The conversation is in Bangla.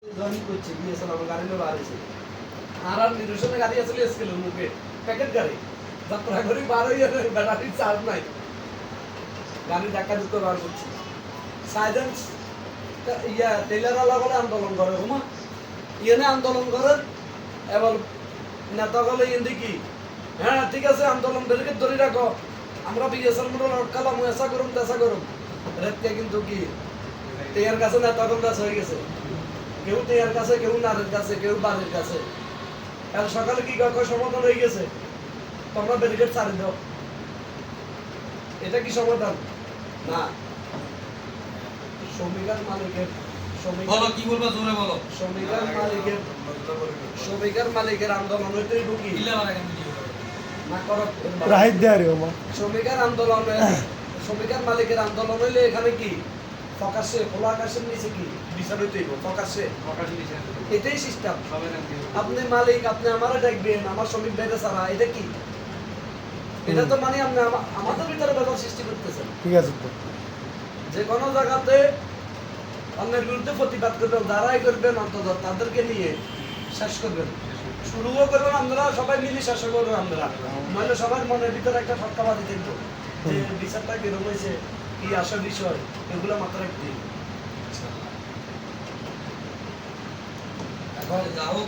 জয়েন করছে বিএসএল আমার গাড়ি নিয়ে বার হয়েছে আর নিরসনের গাড়ি আসলে স্কেল মুখে প্যাকেট গাড়ি যাত্রা করি বার হয়ে ব্যাটারি চার্জ নাই গাড়ি ধাক্কা দিতে বার করছি সাইলেন্স ইয়া টেলারওয়ালা বলে আন্দোলন করে হুমা ইয়ে আন্দোলন করেন এবার নেতা বলে ইন্দি কি হ্যাঁ ঠিক আছে আন্দোলন বেরকে ধরে রাখো আমরা বিএসএল মোটর আটকালাম এসা করুম তেসা করুম রেতকে কিন্তু কি টেয়ার কাছে নেতাগণ কাছে হয়ে গেছে কেউ টেয়ার কাছে কেউ নারের কাছে কেউ বাড়ির কাছে কাল সকালে কি কয় সমাধান হয়ে গেছে তোমরা ব্যারিকেড ছাড়ি দাও এটা কি সমাধান না শ্রমিকের মালিকের বলো কি বলবা জোরে বলো শ্রমিকের মালিকের আন্দোলন হইতেই ঢুকি না করো রাহিত দেয় রে ওমা শ্রমিকের আন্দোলনে শ্রমিকের মালিকের আন্দোলন হইলে এখানে কি ফকাসে খোলা আকাশের নিচে কি বিচার হইতে হইব ফকাসে এটাই সিস্টেম আপনি মালিক আপনি আমারে দেখবেন আমার শ্রমিক বাইরে ছাড়া এটা কি এটা তো মানে আপনি আমাদের ভিতরে ব্যাপার সৃষ্টি করতেছেন ঠিক আছে তো যে কোনো জায়গাতে অন্যের বিরুদ্ধে প্রতিবাদ করবেন যারাই করবেন অন্তত তাদেরকে নিয়ে শেষ করবেন শুরুও করবেন আমরা সবাই মিলে শেষ করবেন আমরা নইলে সবার মনের ভিতরে একটা সত্যবাদী দেখবো যে বিচারটা কিরকম হয়েছে কি আসল বিষয় এগুলো মাত্র একদিন এখন যাও